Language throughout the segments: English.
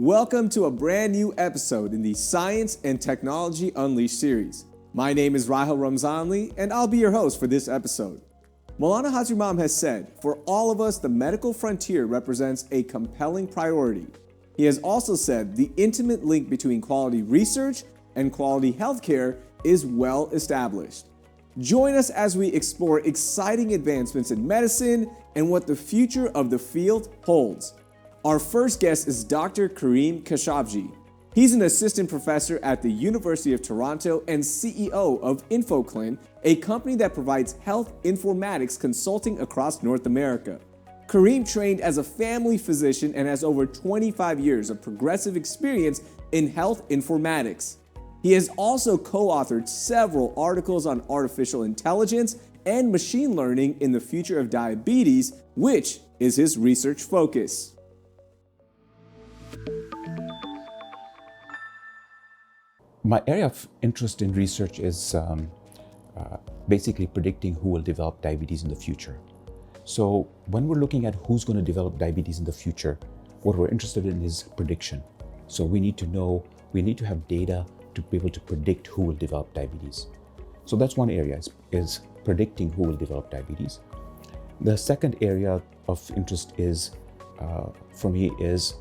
Welcome to a brand new episode in the Science and Technology Unleashed series. My name is Rahil Ramzanli, and I'll be your host for this episode. Maulana Hazar has said, for all of us, the medical frontier represents a compelling priority. He has also said the intimate link between quality research and quality healthcare is well established. Join us as we explore exciting advancements in medicine and what the future of the field holds. Our first guest is Dr. Karim Khashoggi. He's an assistant professor at the University of Toronto and CEO of InfoClin, a company that provides health informatics consulting across North America. Karim trained as a family physician and has over 25 years of progressive experience in health informatics. He has also co-authored several articles on artificial intelligence and machine learning in the future of diabetes, which is his research focus. My area of interest in research is basically predicting who will develop diabetes in the future. So when we're looking at who's going to develop diabetes in the future, what we're interested in is prediction. So we need to have data to be able to predict who will develop diabetes. So that's one area, is predicting who will develop diabetes. The second area of interest is, for me, is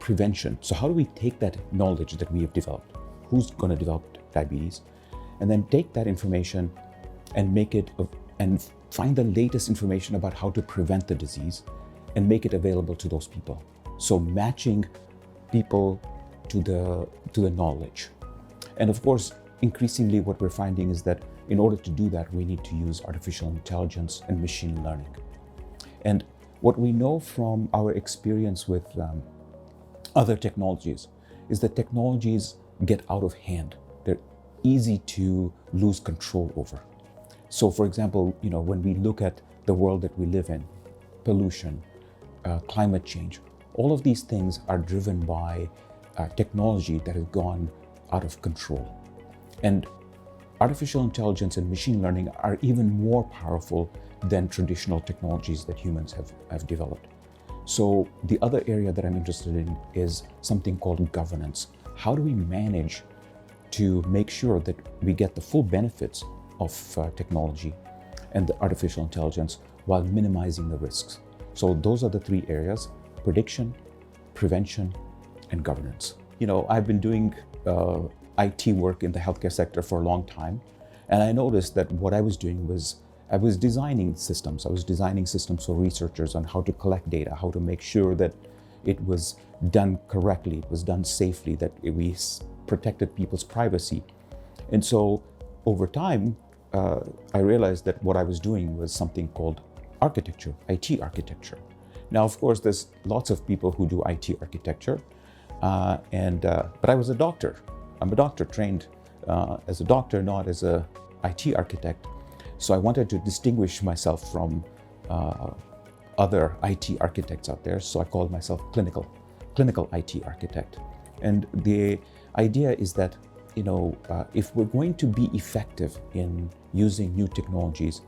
prevention. So how do we take that knowledge that we have developed, who's going to develop diabetes, and then take that information and make it and find the latest information about how to prevent the disease and make it available to those people. So matching people to the knowledge. And of course, increasingly what we're finding is that in order to do that, we need to use artificial intelligence and machine learning. And what we know from our experience with other technologies is that technologies get out of hand. They're easy to lose control over. So for example, when we look at the world that we live in, pollution, climate change, all of these things are driven by technology that has gone out of control. And artificial intelligence and machine learning are even more powerful than traditional technologies that humans have developed. So the other area that I'm interested in is something called governance. How do we manage to make sure that we get the full benefits of technology and the artificial intelligence while minimizing the risks? So those are the three areas: prediction, prevention, and governance. I've been doing IT work in the healthcare sector for a long time, and I noticed that what I was doing was I was designing systems. I was designing systems for researchers on how to collect data, how to make sure that it was done correctly, it was done safely, that we protected people's privacy. And so over time, I realized that what I was doing was something called architecture, IT architecture. Now, of course, there's lots of people who do IT architecture, but I was a doctor. I'm a doctor trained as a doctor, not as a IT architect. So I wanted to distinguish myself from other IT architects out there. So I called myself clinical IT architect. And the idea is that, if we're going to be effective in using new technologies,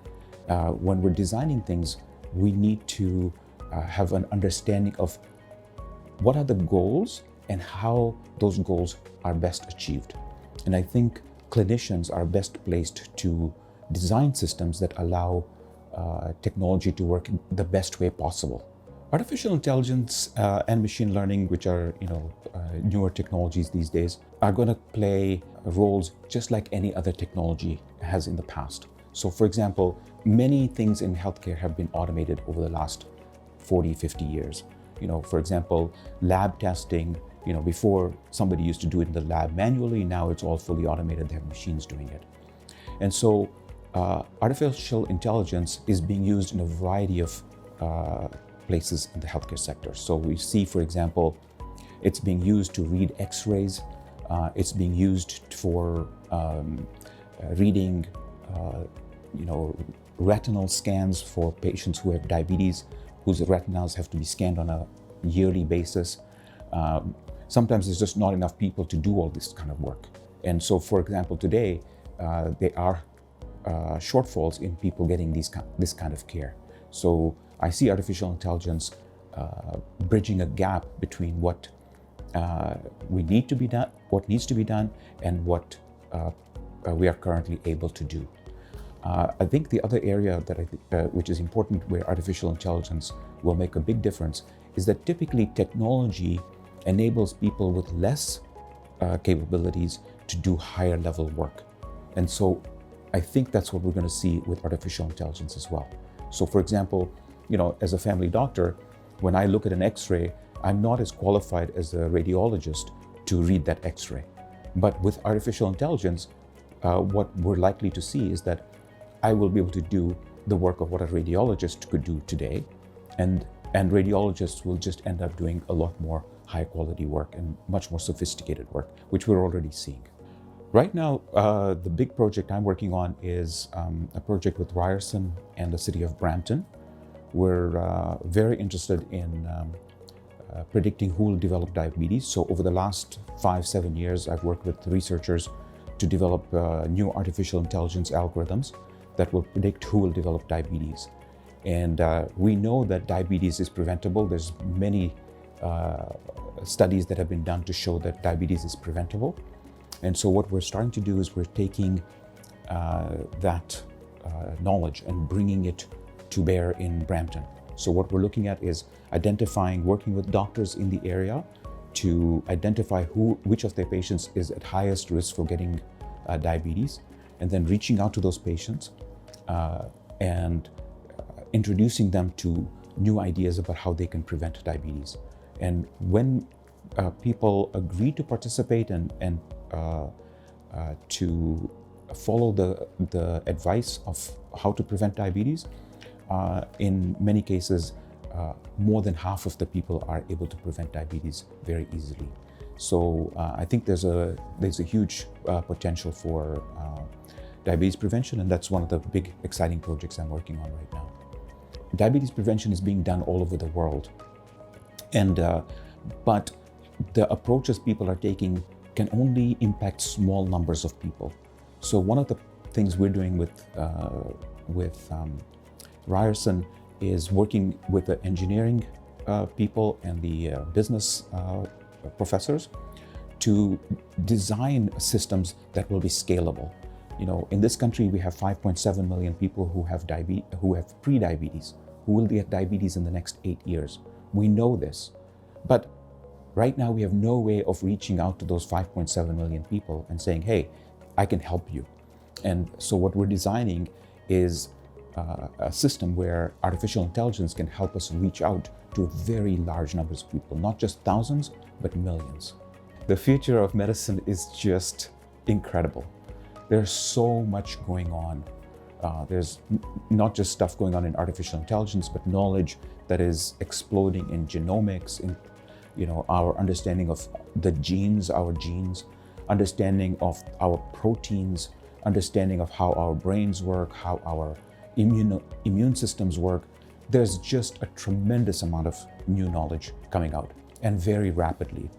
when we're designing things, we need to have an understanding of what are the goals and how those goals are best achieved. And I think clinicians are best placed to design systems that allow technology to work in the best way possible. Artificial intelligence and machine learning, which are newer technologies these days, are going to play roles just like any other technology has in the past. So for example, many things in healthcare have been automated over the last 40, 50 years. For example, lab testing, before somebody used to do it in the lab manually, now it's all fully automated, they have machines doing it. And so artificial intelligence is being used in a variety of places in the healthcare sector. So we see, for example, it's being used to read X-rays. It's being used for reading, retinal scans for patients who have diabetes, whose retinas have to be scanned on a yearly basis. Sometimes there's just not enough people to do all this kind of work. And so, for example, today, there are shortfalls in people getting this kind of care. So I see artificial intelligence bridging a gap between what we need to be done, what needs to be done, and what we are currently able to do. I think the other area that which is important where artificial intelligence will make a big difference is that typically technology enables people with less capabilities to do higher level work. And so I think that's what we're going to see with artificial intelligence as well. So for example, as a family doctor, when I look at an X-ray, I'm not as qualified as a radiologist to read that X-ray. But with artificial intelligence, what we're likely to see is that I will be able to do the work of what a radiologist could do today, and radiologists will just end up doing a lot more high quality work and much more sophisticated work, which we're already seeing. Right now, the big project I'm working on is a project with Ryerson and the city of Brampton. We're very interested in predicting who will develop diabetes. So over the last 5-7 years, I've worked with researchers to develop new artificial intelligence algorithms that will predict who will develop diabetes. And we know that diabetes is preventable. There's many studies that have been done to show that diabetes is preventable. And so what we're starting to do is we're taking that knowledge and bringing it to bear in Brampton. So what we're looking at is working with doctors in the area to identify which of their patients is at highest risk for getting diabetes, and then reaching out to those patients and introducing them to new ideas about how they can prevent diabetes. And when people agree to participate and to follow the advice of how to prevent diabetes, in many cases, more than half of the people are able to prevent diabetes very easily. So I think there's a huge potential for diabetes prevention, and that's one of the big exciting projects I'm working on right now. Diabetes prevention is being done all over the world, and but the approaches people are taking can only impact small numbers of people. So one of the things we're doing with Ryerson is working with the engineering people and the business professors to design systems that will be scalable. In this country, we have 5.7 million people who have pre-diabetes, who will get diabetes in the next 8 years. We know this, but right now we have no way of reaching out to those 5.7 million people and saying, hey, I can help you. And so what we're designing is a system where artificial intelligence can help us reach out to very large numbers of people, not just thousands, but millions. The future of medicine is just incredible. There's so much going on. There's not just stuff going on in artificial intelligence, but knowledge that is exploding in genomics, in our understanding of the genes, our genes, understanding of our proteins, understanding of how our brains work, how our immune systems work. There's just a tremendous amount of new knowledge coming out, and very rapidly.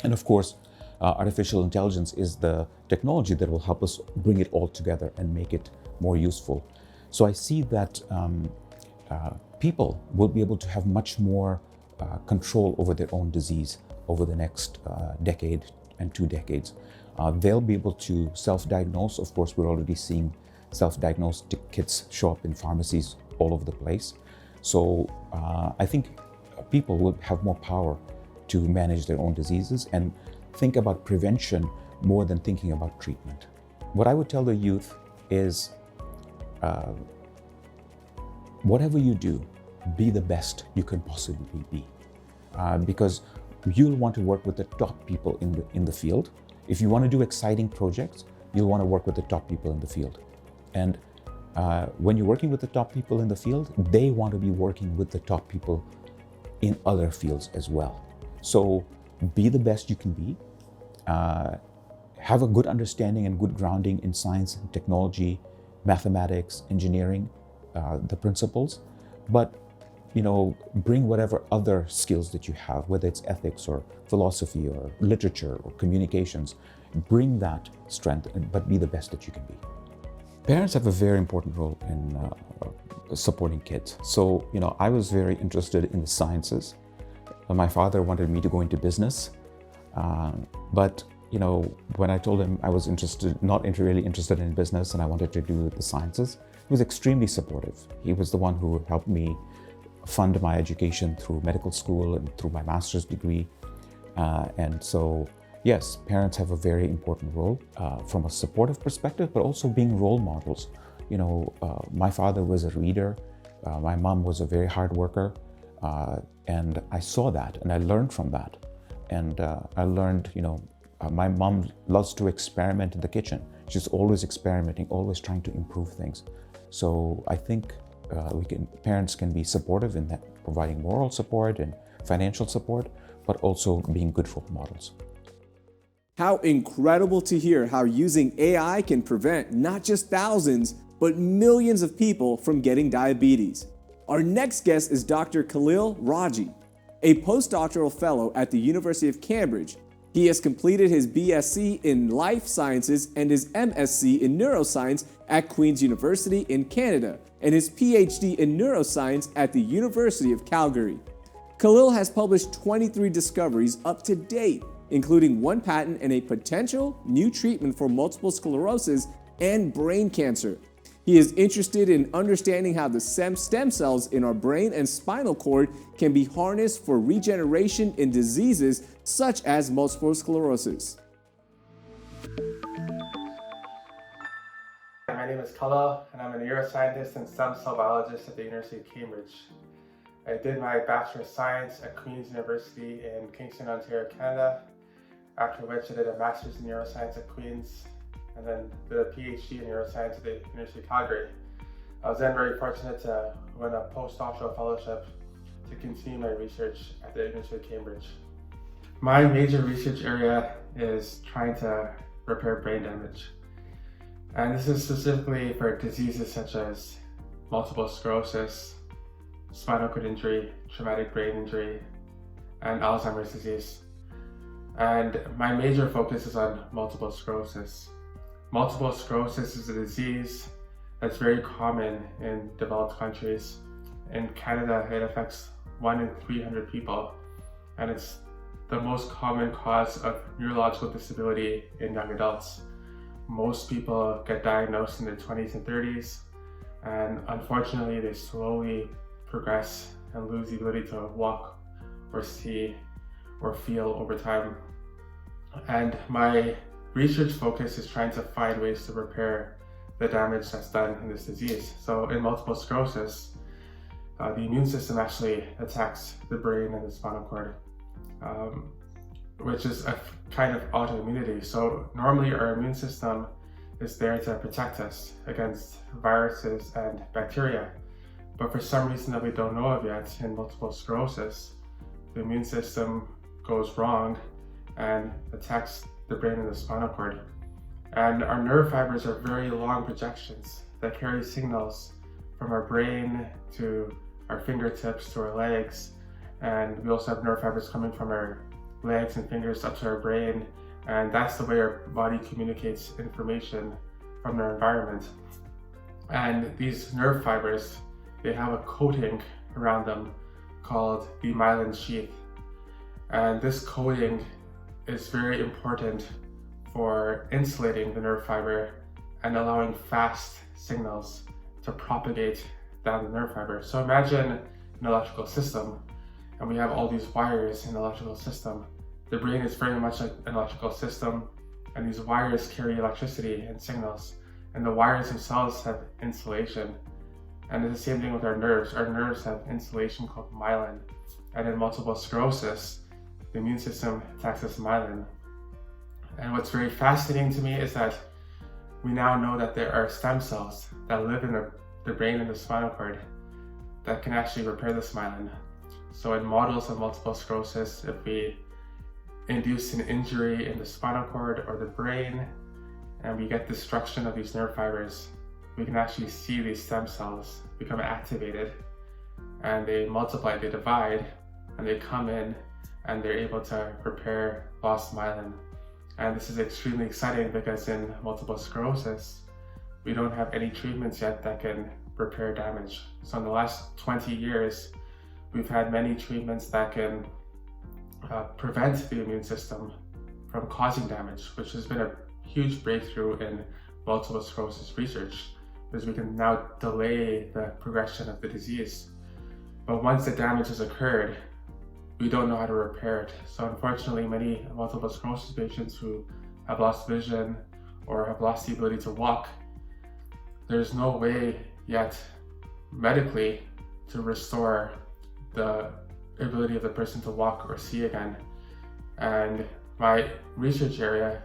And of course, artificial intelligence is the technology that will help us bring it all together and make it more useful. So I see that people will be able to have much more control over their own disease over the next decade and 2 decades. They'll be able to self-diagnose. Of course, we're already seeing self-diagnostic kits show up in pharmacies all over the place. So I think people will have more power to manage their own diseases and think about prevention more than thinking about treatment. What I would tell the youth is, whatever you do, be the best you can possibly be, because you'll want to work with the top people in the field. If you want to do exciting projects, you'll want to work with the top people in the field. And when you're working with the top people in the field, they want to be working with the top people in other fields as well. So be the best you can be. Have a good understanding and good grounding in science and technology, mathematics, engineering, the principles, but bring whatever other skills that you have, whether it's ethics or philosophy or literature or communications. Bring that strength, but be the best that you can be. Parents have a very important role in supporting kids. So, I was very interested in the sciences. My father wanted me to go into business. But when I told him I was really interested in business and I wanted to do the sciences, he was extremely supportive. He was the one who helped me fund my education through medical school and through my master's degree. And so, yes, parents have a very important role from a supportive perspective, but also being role models. My father was a reader. My mom was a very hard worker. And I saw that and I learned from that. And I learned, my mom loves to experiment in the kitchen. She's always experimenting, always trying to improve things. So I think parents can be supportive in that, providing moral support and financial support, but also being good role models. How incredible to hear how using AI can prevent not just thousands, but millions of people from getting diabetes. Our next guest is Dr. Khalil Raji, a postdoctoral fellow at the University of Cambridge. He has completed his BSc in Life Sciences and his MSc in Neuroscience at Queen's University in Canada, and his PhD in Neuroscience at the University of Calgary. Khalil has published 23 discoveries up to date, including 1 patent and a potential new treatment for multiple sclerosis and brain cancer. He is interested in understanding how the stem cells in our brain and spinal cord can be harnessed for regeneration in diseases such as multiple sclerosis. My name is Khalil, and I'm a neuroscientist and stem cell biologist at the University of Cambridge. I did my Bachelor of Science at Queen's University in Kingston, Ontario, Canada, after which I did a Master's in Neuroscience at Queen's, and then did a PhD in Neuroscience at the University of Calgary. I was then very fortunate to win a postdoctoral fellowship to continue my research at the University of Cambridge. My major research area is trying to repair brain damage. And this is specifically for diseases such as multiple sclerosis, spinal cord injury, traumatic brain injury, and Alzheimer's disease. And my major focus is on multiple sclerosis. Multiple sclerosis is a disease that's very common in developed countries. In Canada, it affects 1 in 300 people, and it's the most common cause of neurological disability in young adults. Most people get diagnosed in their 20s and 30s, and unfortunately they slowly progress and lose the ability to walk or see or feel over time. And my research focus is trying to find ways to repair the damage that's done in this disease. So in multiple sclerosis, the immune system actually attacks the brain and the spinal cord, which is a kind of autoimmunity. So normally our immune system is there to protect us against viruses and bacteria. But for some reason that we don't know of yet, in multiple sclerosis, the immune system goes wrong and attacks the brain and the spinal cord. And our nerve fibers are very long projections that carry signals from our brain to our fingertips to our legs. And we also have nerve fibers coming from our legs and fingers up to our brain. And that's the way our body communicates information from our environment. And these nerve fibers, they have a coating around them called the myelin sheath. And this coating is very important for insulating the nerve fiber and allowing fast signals to propagate down the nerve fiber. So imagine an electrical system, and we have all these wires in the electrical system. The brain is very much like an electrical system, and these wires carry electricity and signals, and the wires themselves have insulation. And it's the same thing with our nerves. Our nerves have insulation called myelin, and in multiple sclerosis, the immune system attacks this myelin. And what's very fascinating to me is that we now know that there are stem cells that live in the brain and the spinal cord that can actually repair this myelin. So in models of multiple sclerosis, if we induce an injury in the spinal cord or the brain, and we get destruction of these nerve fibers, we can actually see these stem cells become activated, and they multiply, they divide, and they come in, and they're able to repair lost myelin. And this is extremely exciting because in multiple sclerosis, we don't have any treatments yet that can repair damage. So in the last 20 years, we've had many treatments that can prevent the immune system from causing damage, which has been a huge breakthrough in multiple sclerosis research, because we can now delay the progression of the disease. But once the damage has occurred, we don't know how to repair it. So unfortunately, many multiple sclerosis patients who have lost vision or have lost the ability to walk, there's no way yet medically to restore the ability of the person to walk or see again. And my research area,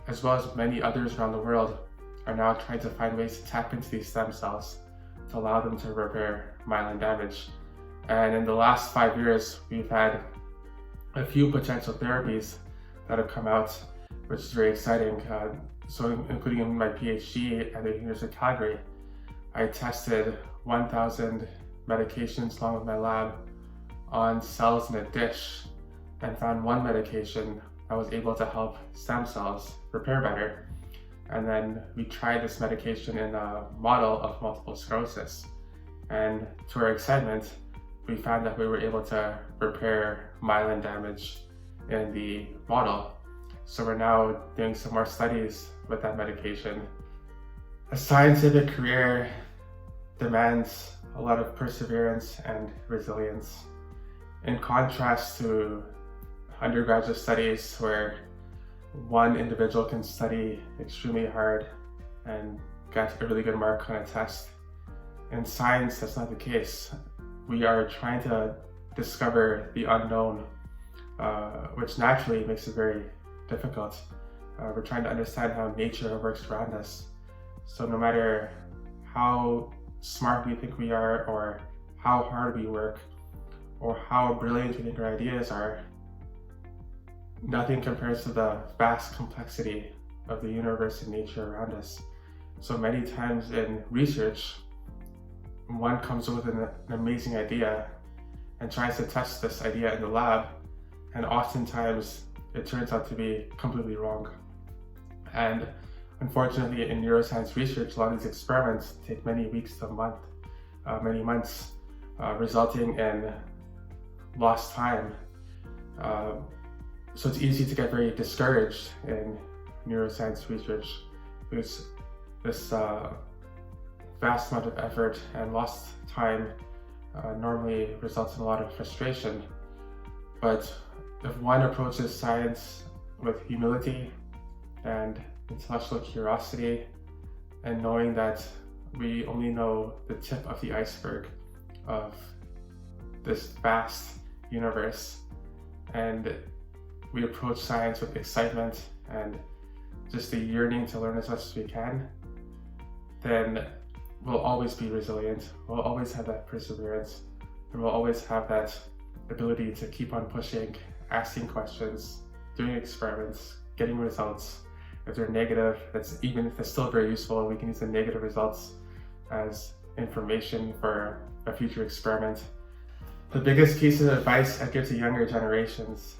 as well as many others around the world, are now trying to find ways to tap into these stem cells to allow them to repair myelin damage. And in the last 5 years, we've had a few potential therapies that have come out, which is very exciting. So including in my PhD at the University of Calgary, I tested 1,000 medications along with my lab on cells in a dish and found one medication that was able to help stem cells repair better. And then we tried this medication in a model of multiple sclerosis. And to our excitement, we found that we were able to repair myelin damage in the model. So we're now doing some more studies with that medication. A scientific career demands a lot of perseverance and resilience. In contrast to undergraduate studies where one individual can study extremely hard and get a really good mark on a test, in science, that's not the case. We are trying to discover the unknown, which naturally makes it very difficult. We're trying to understand how nature works around us. So no matter how smart we think we are, or how hard we work, or how brilliant we think our ideas are, nothing compares to the vast complexity of the universe and nature around us. So many times in research, one comes up with an amazing idea and tries to test this idea in the lab, and oftentimes it turns out to be completely wrong. And unfortunately, in neuroscience research, a lot of these experiments take many weeks to many months, resulting in lost time. So it's easy to get very discouraged in neuroscience research, because this vast amount of effort and lost time normally results in a lot of frustration. But if one approaches science with humility and intellectual curiosity, and knowing that we only know the tip of the iceberg of this vast universe, and we approach science with excitement and just a yearning to learn as much as we can, then we'll always be resilient, we'll always have that perseverance, and we'll always have that ability to keep on pushing, asking questions, doing experiments, getting results. If they're negative, even if they're still very useful, we can use the negative results as information for a future experiment. The biggest piece of advice I give to younger generations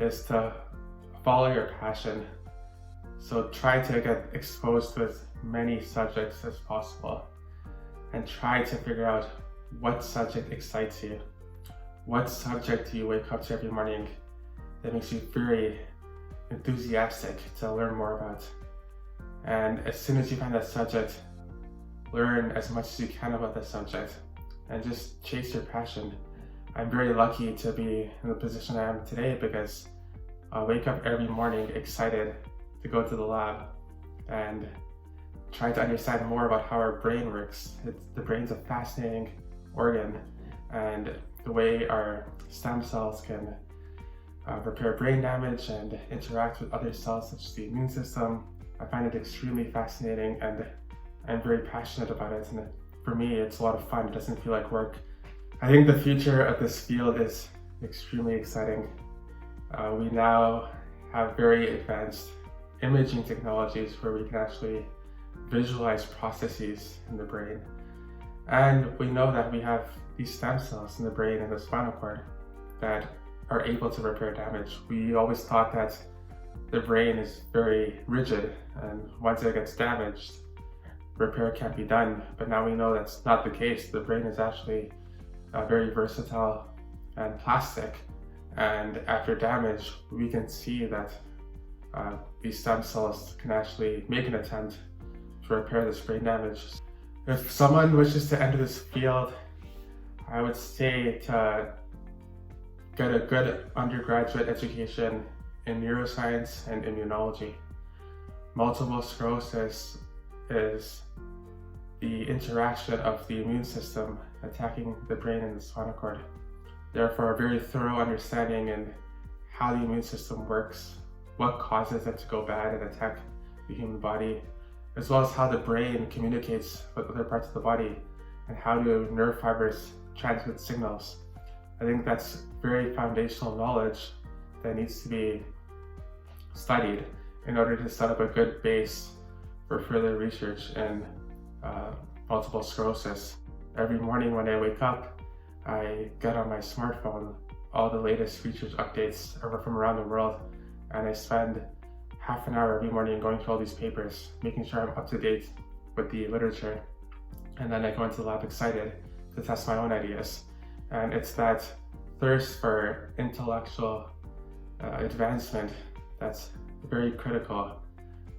is to follow your passion. So try to get exposed with many subjects as possible, and try to figure out what subject excites you. What subject do you wake up to every morning that makes you very enthusiastic to learn more about? And as soon as you find that subject, learn as much as you can about that subject and just chase your passion. I'm very lucky to be in the position I am today, because I wake up every morning excited to go to the lab and try to understand more about how our brain works. The brain's a fascinating organ, and the way our stem cells can repair brain damage and interact with other cells such as the immune system, I find it extremely fascinating, and I'm very passionate about it. And for me, it's a lot of fun. It doesn't feel like work. I think the future of this field is extremely exciting. We now have very advanced imaging technologies where we can actually visualize processes in the brain. And we know that we have these stem cells in the brain and the spinal cord that are able to repair damage. We always thought that the brain is very rigid, and once it gets damaged, repair can't be done. But now we know that's not the case. The brain is actually very versatile and plastic, and after damage, we can see that these stem cells can actually make an attempt to repair this brain damage. If someone wishes to enter this field, I would say to get a good undergraduate education in neuroscience and immunology. Multiple sclerosis is the interaction of the immune system attacking the brain and the spinal cord. Therefore, a very thorough understanding in how the immune system works, what causes it to go bad and attack the human body, as well as how the brain communicates with other parts of the body and how do nerve fibers transmit signals. I think that's very foundational knowledge that needs to be studied in order to set up a good base for further research in multiple sclerosis. Every morning when I wake up, I get on my smartphone all the latest research updates from around the world, and I spend half an hour every morning going through all these papers, making sure I'm up to date with the literature. And then I go into the lab excited to test my own ideas. And it's that thirst for intellectual advancement that's very critical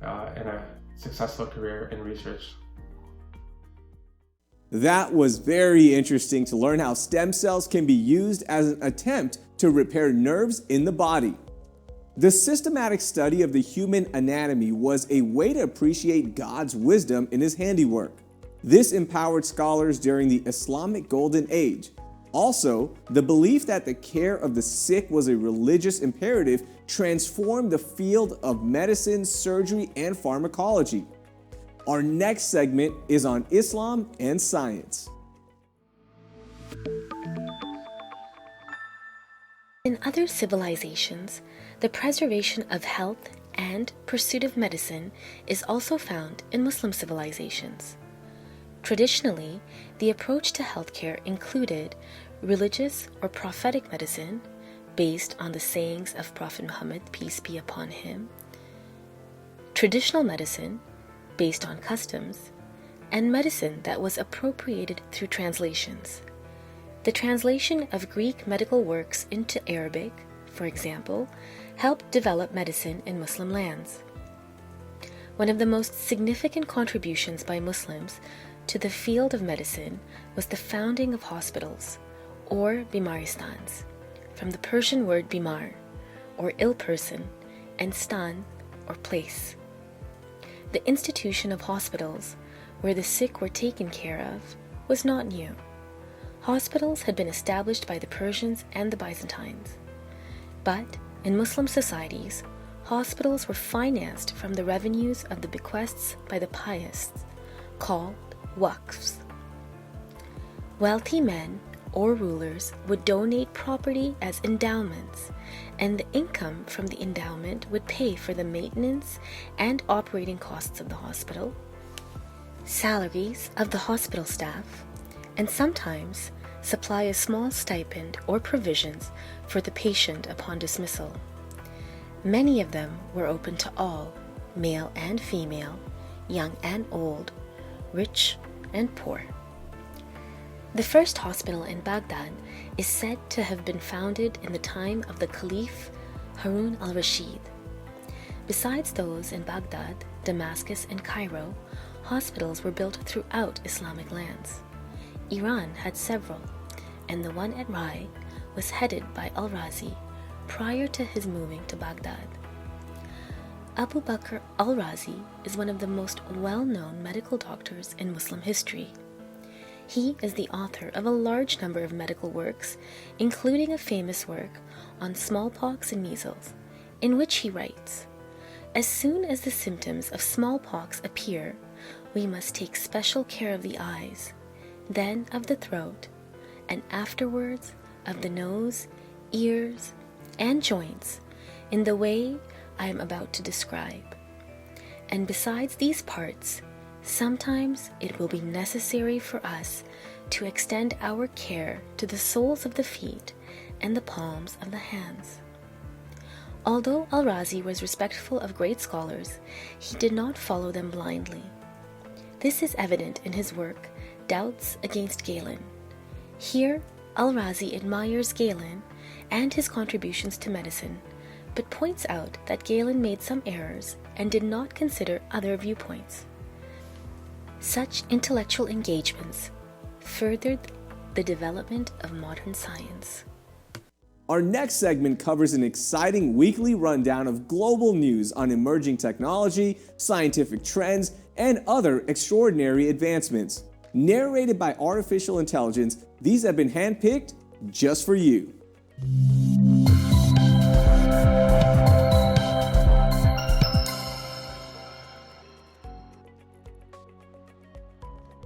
in a successful career in research. That was very interesting to learn how stem cells can be used as an attempt to repair nerves in the body. The systematic study of the human anatomy was a way to appreciate God's wisdom in his handiwork. This empowered scholars during the Islamic Golden Age. Also, the belief that the care of the sick was a religious imperative transformed the field of medicine, surgery, and pharmacology. Our next segment is on Islam and science. In other civilizations, the preservation of health and pursuit of medicine is also found in Muslim civilizations. Traditionally, the approach to healthcare included religious or prophetic medicine based on the sayings of Prophet Muhammad, peace be upon him, traditional medicine based on customs, and medicine that was appropriated through translations. The translation of Greek medical works into Arabic, for example, helped develop medicine in Muslim lands. One of the most significant contributions by Muslims to the field of medicine was the founding of hospitals, or bimaristans, from the Persian word bimar, or ill person, and stan, or place. The institution of hospitals, where the sick were taken care of, was not new. Hospitals had been established by the Persians and the Byzantines. But in Muslim societies, hospitals were financed from the revenues of the bequests by the pious, called waqfs. Wealthy men or rulers would donate property as endowments, and the income from the endowment would pay for the maintenance and operating costs of the hospital, salaries of the hospital staff, and sometimes supply a small stipend or provisions for the patient upon dismissal. Many of them were open to all, male and female, young and old, rich and poor. The first hospital in Baghdad is said to have been founded in the time of the Caliph Harun al-Rashid. Besides those in Baghdad, Damascus, and Cairo, hospitals were built throughout Islamic lands. Iran had several, and the one at Rai was headed by al-Razi prior to his moving to Baghdad. Abu Bakr al-Razi is one of the most well-known medical doctors in Muslim history. He is the author of a large number of medical works, including a famous work on smallpox and measles, in which he writes, "As soon as the symptoms of smallpox appear, we must take special care of the eyes, then of the throat, and afterwards of the nose, ears, and joints, in the way I am about to describe. And besides these parts, sometimes it will be necessary for us to extend our care to the soles of the feet and the palms of the hands." Although al-Razi was respectful of great scholars, he did not follow them blindly. This is evident in his work, Doubts Against Galen. Here, al-Razi admires Galen and his contributions to medicine, but points out that Galen made some errors and did not consider other viewpoints. Such intellectual engagements furthered the development of modern science. Our next segment covers an exciting weekly rundown of global news on emerging technology, scientific trends, and other extraordinary advancements. Narrated by artificial intelligence, these have been handpicked just for you.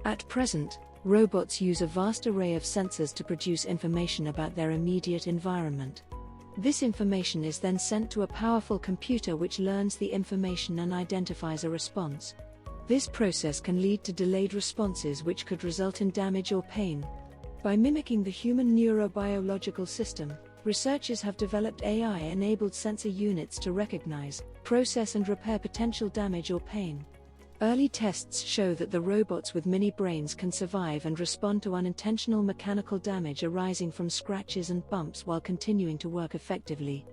At present, robots use a vast array of sensors to produce information about their immediate environment. This information is then sent to a powerful computer which learns the information and identifies a response. This process can lead to delayed responses which could result in damage or pain. By mimicking the human neurobiological system, researchers have developed AI-enabled sensor units to recognize, process and repair potential damage or pain. Early tests show that the robots with mini brains can survive and respond to unintentional mechanical damage arising from scratches and bumps while continuing to work effectively.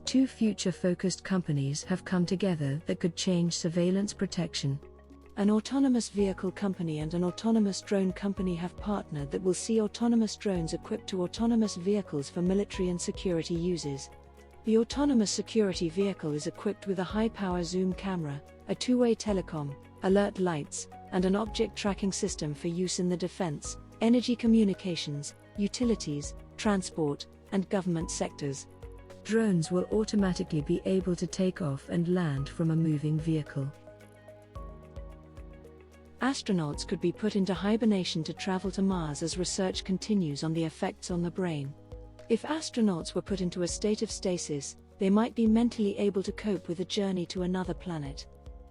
Two future-focused companies have come together that could change surveillance protection. An autonomous vehicle company and an autonomous drone company have partnered that will see autonomous drones equipped to autonomous vehicles for military and security uses. The autonomous security vehicle is equipped with a high-power zoom camera, a two-way telecom, alert lights, and an object tracking system for use in the defense, energy communications, utilities, transport, and government sectors. Drones will automatically be able to take off and land from a moving vehicle. Astronauts could be put into hibernation to travel to Mars as research continues on the effects on the brain. If astronauts were put into a state of stasis, they might be mentally able to cope with a journey to another planet.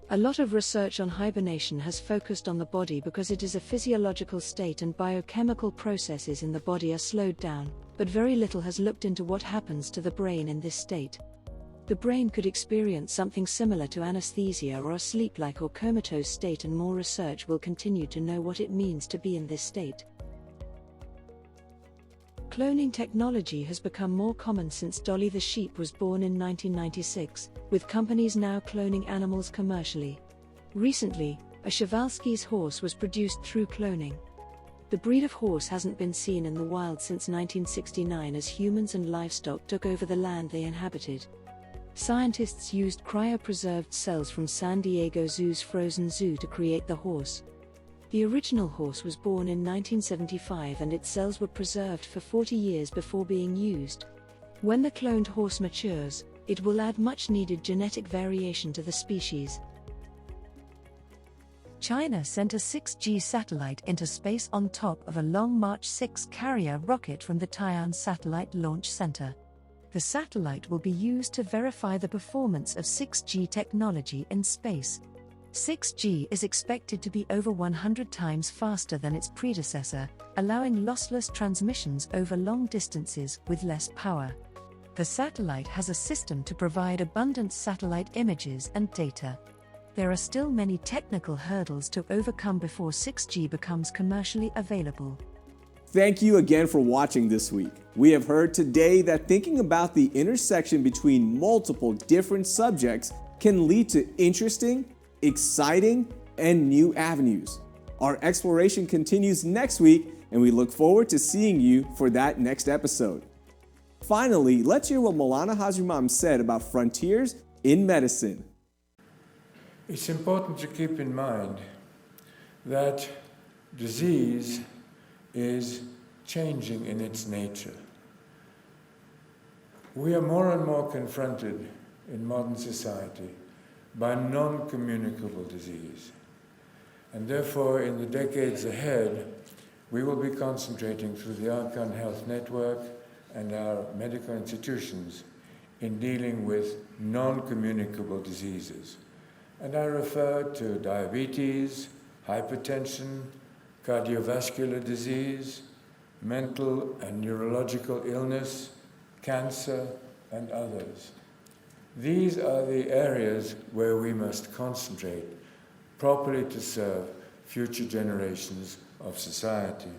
A lot of research on hibernation has focused on the body because it is a physiological state and biochemical processes in the body are slowed down, but very little has looked into what happens to the brain in this state. The brain could experience something similar to anesthesia or a sleep-like or comatose state, and more research will continue to know what it means to be in this state. Cloning technology has become more common since Dolly the sheep was born in 1996, with companies now cloning animals commercially. Recently, a Przewalski's horse was produced through cloning. The breed of horse hasn't been seen in the wild since 1969 as humans and livestock took over the land they inhabited. Scientists used cryopreserved cells from San Diego Zoo's frozen zoo to create the horse. The original horse was born in 1975 and its cells were preserved for 40 years before being used. When the cloned horse matures, it will add much-needed genetic variation to the species. China sent a 6G satellite into space on top of a Long March 6 carrier rocket from the Tian Satellite Launch Center. The satellite will be used to verify the performance of 6G technology in space. 6G is expected to be over 100 times faster than its predecessor, allowing lossless transmissions over long distances with less power. The satellite has a system to provide abundant satellite images and data. There are still many technical hurdles to overcome before 6G becomes commercially available. Thank you again for watching this week. We have heard today that thinking about the intersection between multiple different subjects can lead to interesting, exciting, and new avenues. Our exploration continues next week, and we look forward to seeing you for that next episode. Finally, let's hear what Maulana Hazarimam said about frontiers in medicine. It's important to keep in mind that disease is changing in its nature. We are more and more confronted in modern society by non-communicable disease. And therefore, in the decades ahead, we will be concentrating through the Arkan Health Network and our medical institutions in dealing with non-communicable diseases. And I refer to diabetes, hypertension, cardiovascular disease, mental and neurological illness, cancer, and others. These are the areas where we must concentrate properly to serve future generations of society.